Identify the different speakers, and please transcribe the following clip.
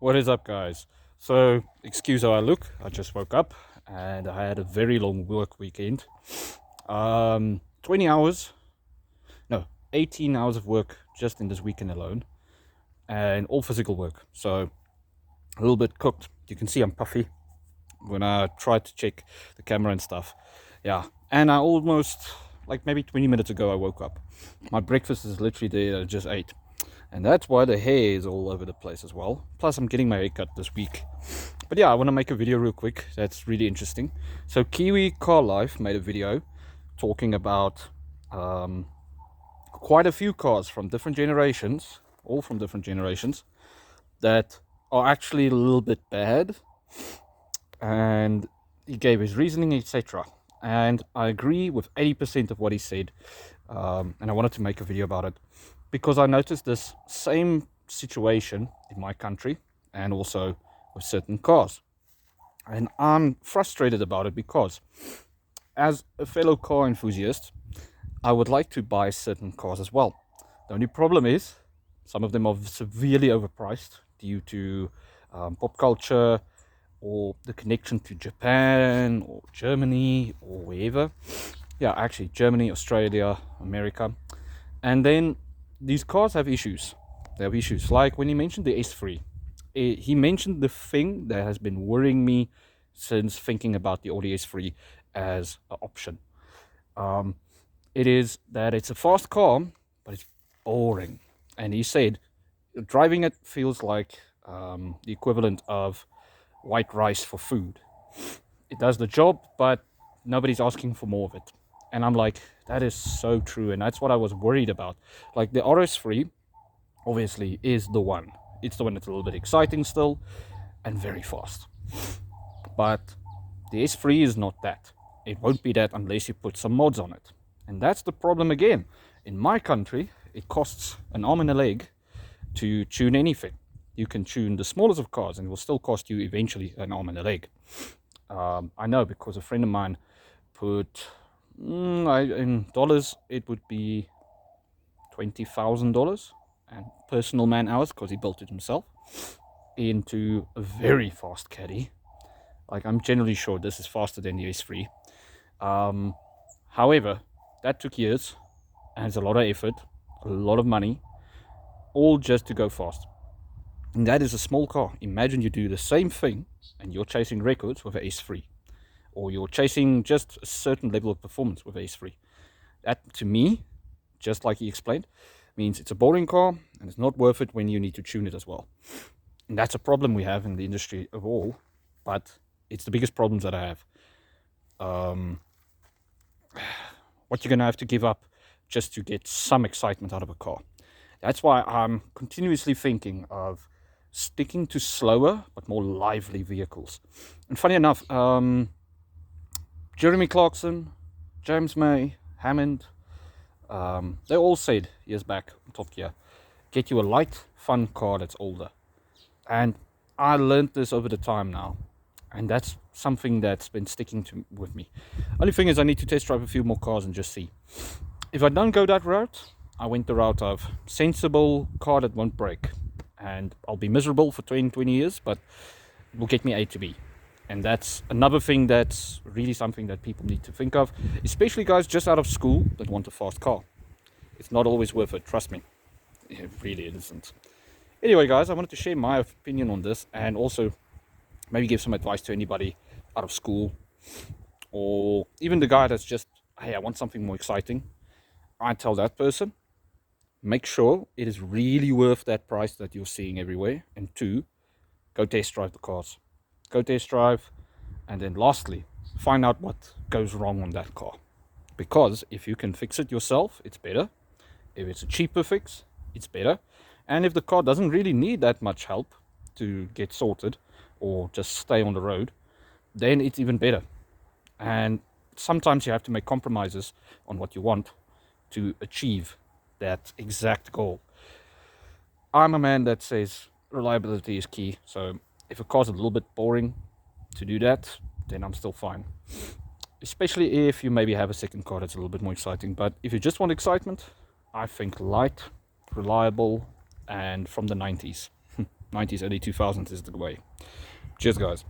Speaker 1: What is up, guys? So, excuse how I look. I just woke up and I had a very long work weekend. 20 hours, no, 18 hours of work just in this weekend alone, and all physical work. So, a little bit cooked. You can see I'm puffy when I tried to check the camera and stuff. Yeah, and I almost, like maybe 20 minutes ago, I woke up. My breakfast is literally there, I just ate. And that's why the hair is all over the place as well. Plus, I'm getting my hair cut this week. But yeah, I want to make a video real quick. That's really interesting. So Kiwi Car Life made a video talking about quite a few cars from different generations, all from different generations, that are actually a little bit bad. And he gave his reasoning, etc. And I agree with 80% of what he said. And I wanted to make a video about it because I noticed this same situation in my country and also with certain cars. And I'm frustrated about it because, as a fellow car enthusiast, I would like to buy certain cars as well. The only problem is some of them are severely overpriced due to pop culture or the connection to Japan or Germany or wherever. Yeah, actually, Germany, Australia, America. And then these cars have issues. They have issues. Like when he mentioned the S3, he mentioned the thing that has been worrying me since thinking about the Audi S3 as an option. It is that it's a fast car, but it's boring. And he said driving it feels like the equivalent of white rice for food. It does the job, but nobody's asking for more of it. And I'm like, that is so true. And that's what I was worried about. Like the RS3 obviously is the one. It's the one that's a little bit exciting still and very fast. But the S3 is not that. It won't be that unless you put some mods on it. And that's the problem again. In my country, it costs an arm and a leg to tune anything. You can tune the smallest of cars and it will still cost you eventually an arm and a leg. I know because a friend of mine put in dollars it would be $20,000 and personal man hours because he built it himself into a very fast caddy. Like I'm generally sure this is faster than the S3. However, that took years and it's a lot of effort, a lot of money, all just to go fast. And that is a small car. Imagine you do the same thing and you're chasing records with an S3, or you're chasing just a certain level of performance with an S3. That, to me, just like he explained, means it's a boring car and it's not worth it when you need to tune it as well. And that's a problem we have in the industry of all, but it's the biggest problems that I have. What you're going to have to give up just to get some excitement out of a car. That's why I'm continuously thinking of sticking to slower but more lively vehicles. And funny enough, Jeremy Clarkson, James May, Hammond, they all said years back on Top Gear, get you a light, fun car that's older. And I learned this over the time now. And that's something that's been sticking with me. Only thing is I need to test drive a few more cars and just see. If I don't go that route, I went the route of sensible car that won't break. And I'll be miserable for 20 years, but it will get me A to B. And that's another thing that's really something that people need to think of, especially guys just out of school that want a fast car. It's not always worth it, trust me. It really isn't. Anyway, guys, I wanted to share my opinion on this and also maybe give some advice to anybody out of school or even the guy that's just, hey, I want something more exciting. I tell that person, make sure it is really worth that price that you're seeing everywhere. And two, go test drive the cars. Go test drive. And then lastly, find out what goes wrong on that car. Because if you can fix it yourself, it's better. If it's a cheaper fix, it's better. And if the car doesn't really need that much help to get sorted or just stay on the road, then it's even better. And sometimes you have to make compromises on what you want to achieve that exact goal. I'm a man that says reliability is key. So if a car's a little bit boring to do that, then I'm still fine. Especially if you maybe have a second car that's a little bit more exciting. But if you just want excitement, I think light, reliable, and from the 90s. 90s, early 2000s is the way. Cheers, guys.